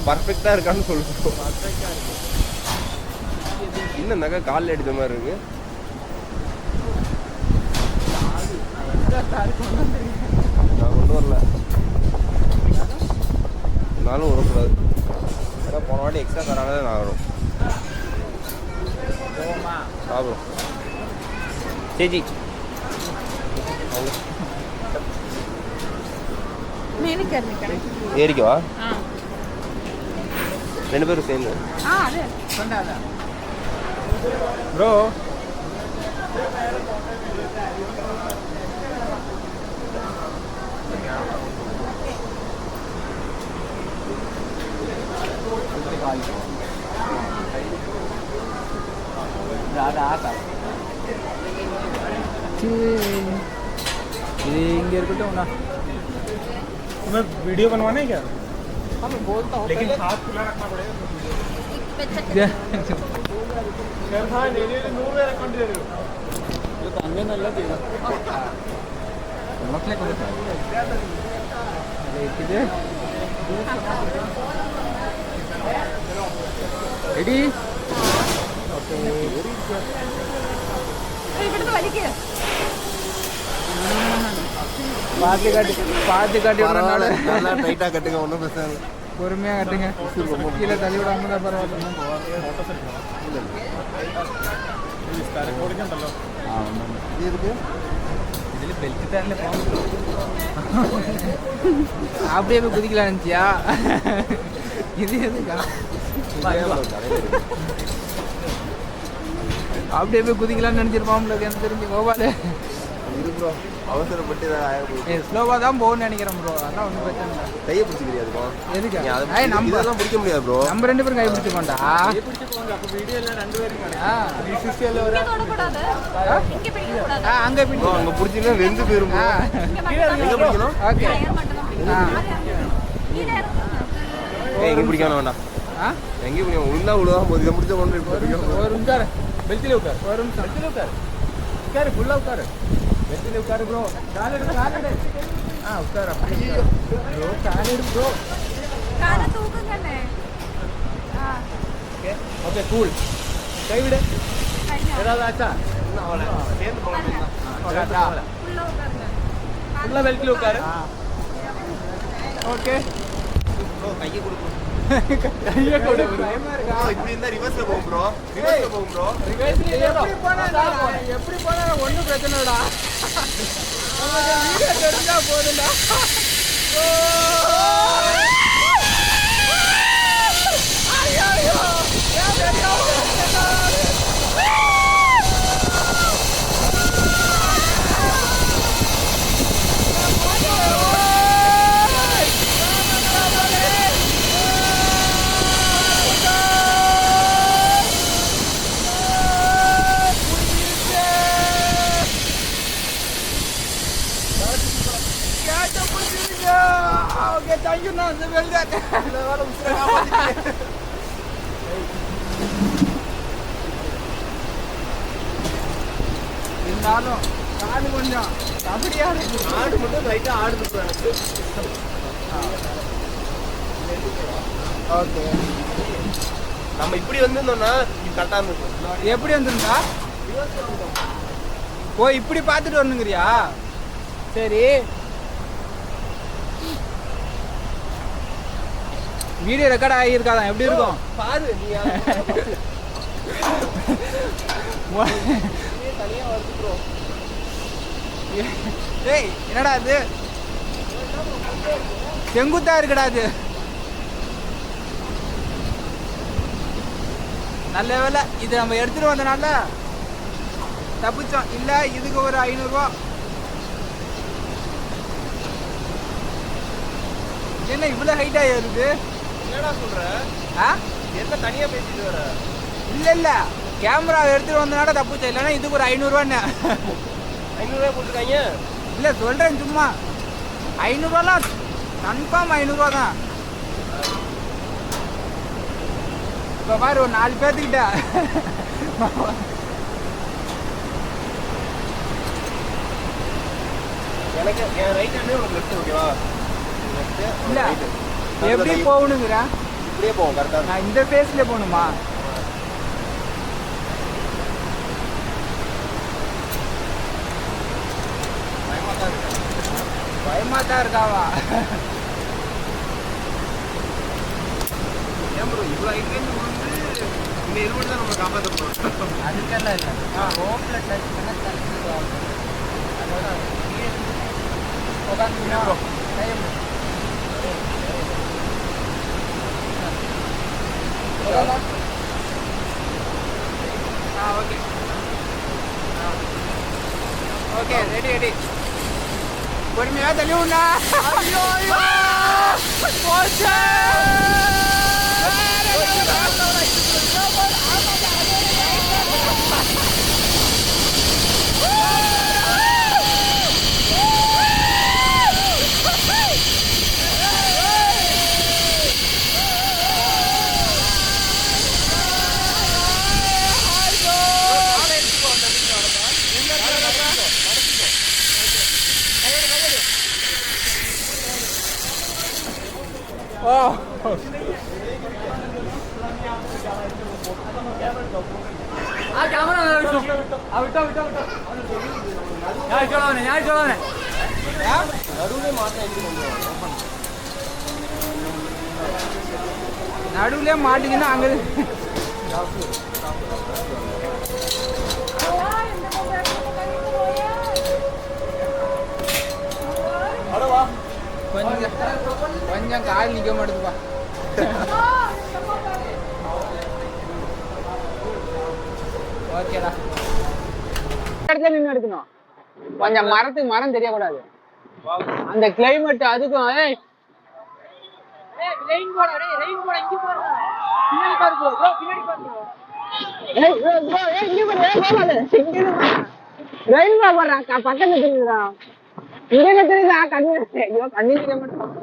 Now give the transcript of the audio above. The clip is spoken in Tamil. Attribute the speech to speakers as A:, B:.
A: பர்ஃபெக்டாக இருக்கான்னு சொல்லுவோம். இன்னும் நகை காலில் அடித்த மாதிரி இருக்கு. நான் கொண்டு வரல, நானும் விடக்கூடாது. ஏன்னா போன வாட்டி எக்ஸ்ட்ரா தராங்க தான் நான் வரும். சாப்பிடும் சேஜி ஏறிக்கவா? ரெண்டு பேரும் சேர்ந்து ப்ரோ.
B: ये इंगे ना
C: तुम्हें वीडियो बनवाना है क्या?
B: हाँ मैं बोलता हूँ,
C: लेकिन हाथ खुला रखना पड़ेगा. सर हाँ ले 100 अकाउंट दे रहे हो.
B: जो तांगे ना लगे मसले को बता ले रेडी ओके
D: इकडे तो വലിക്ക്
B: பாத்து காட்டி
A: நல்லா டைட்டாக கட்டுங்க, ஒன்றும் பிரச்சனை இல்லை.
B: பொறுமையாக கட்டுங்க, கீழே தள்ளி விடாம தான் பரவாயில்ல. இதில் பெல்ட் தானே அப்படியே போய் குதிக்கலாம் நினச்சியா? இது எதுக்கா அப்படியே போய் குதிக்கலாம்னு நினச்சிருப்பான் எனக்கு தெரிஞ்சு. கோபாலு
A: அவசரப்பட்டு
B: ஸ்லோவாக தான் போகணும்னு நினைக்கிறேன் ப்ரோ. அதெல்லாம் ஒன்றும் பிரச்சனை இல்லை.
A: கையை பிடிச்சிக்கிறியா? அதுக்கும்
B: எதுக்கு
A: நம்ம எல்லாம் பிடிக்க முடியாது ப்ரோ.
B: நம்ம ரெண்டு பேரும் கை பிடிச்சிக்கோண்டா.
C: அப்போ வீடியோ எல்லாம் 2 பேரும்
B: அங்கே பிடிக்கும்.
A: அங்கே பிடிச்சிங்கன்னா 2 பேரும் எங்கே பிடிக்கணும்?
B: ஓகே
A: எங்கே பிடிக்கணும் வேண்டாம். எங்கேயும் பிடிக்கும் உள்ள விடுவாங்க போது. இதை முடிச்ச கொண்டு
B: ஒரு உட்காரு, பெல்ட்டில் உட்காரு, ஒரு நிமிஷம் பெல்ட்டில் உட்காரு, உட்காரு ஃபுல்லாக உட்காரு, பெல்ட்டில் உட்காரு ப்ரோ. காலெடு காலெடு உட்காரு அப்படி ப்ரோ. காலெடு ப்ரோ,
D: காலை தூக்குங்கண்ணே.
B: Okay okay cool. கைவிடு. ஏதாவது ஆச்சா?
A: சேர்ந்து போகணும்.
B: ஃபுல்லாக பெல்ட்டில் உட்காரு. ஓகே
A: கையை கொடுக்கும்.
B: கையை கொடு.
A: இப்படி இருந்தா ரிவர்ஸ்ல போகும் ப்ரோ. ரிவர்ஸ்ல போகும் ப்ரோ.
B: எப்படி போனா ஒன்றும் பிரச்சனை இல்லடா. வீடியோ தெரிஞ்சா போதும்டா. Okay, thank you now. Well done. இருந்தாலும் காடு கொஞ்சம் அப்படியா
A: ஆடு மட்டும் லைட்டா ஆடுது ப்ரோ எனக்கு.
B: ஓகே
A: நம்ம இப்படி வந்திருந்தோம்னா கரெக்டாக இருந்துருக்கும்.
B: எப்படி வந்துருந்தா? ஓ இப்படி பார்த்துட்டு வரணுங்கிறியா? சரி வீடியோ ரெக்கார்ட் ஆகியிருக்காதான்? எப்படி இருக்கும்
A: பாரு நீ. தனியாக வருது ப்ரோ.
B: ஏய் என்னடா அது செங்குத்தா இருக்குடா அது. நல்ல வேலை இது நம்ம எடுத்துட்டு வந்தனால தப்பிச்சோம். இல்லை இதுக்கு ஒரு 500 ரூபா. என்ன இவ்வளோ ஹைட்டா இருக்கு?
A: என்னடா சொல்ற? என்ன தனியா பேசிட்டு வர?
B: இல்ல கேமரா எடுத்துட்டு வந்தனால தப்புச்சோம். இல்லைன்னா இதுக்கு ஒரு 500 ரூபான்னு.
A: 500 ரூபாய் போட்டுருக்காங்க.
B: இல்லை சொல்றேன் சும்மா. 500 ரூபாலாம் கன்ஃபார்ம் 500 ரூபா தான். இப்போ பாரு ஒரு 4 பேர்த்துக்கிட்ட
A: எனக்கு என் ரைட் ஹேண்டே உனக்கு லெஃப்ட் ஓகேவா?
B: இல்லை எப்படி போகணுங்கிற
A: அப்படியே போவோம் கரெக்டா.
B: நான் இந்த ஃபேஸ்ல போகணுமா? பயமா தான் இருக்காவா?
A: ஏன் ப்ரோ இவ்வளோ ஐட்லேருந்து வந்து இந்த ஹெல்மெட் தான் நம்ம காப்பாற்ற போகிறோம்.
B: அதுக்கெல்லாம் இல்லை. ரோப்ல டச் பண்ண தள்ளிடுவோம். அதோட உட்காந்து bro time okay okay ready ready. பொறுமையா தள்ளி விடா. ஐயோ ஐயோ போச்சே. Oh. Ah, camera na visto. Vitta. ഞാൻ ചോളവനെ.
A: நடுவுல மாட்டேன் எப்படி கொண்டு வரணும்?
B: நடுவுல மாட்டிக்கினா அங்க கொஞ்சம் கால் நிக்க மாட்டேதுப்பா. ஓகேடா. இடத்துல நின்று எடுக்கணும். கொஞ்சம் மரம் தெரியக்கூடாது. அந்த கிளைமேட் அதுக்கும் பக்கத்துல தெரியுதா? இங்க தெரியுதா? கண்ணு கண்ணு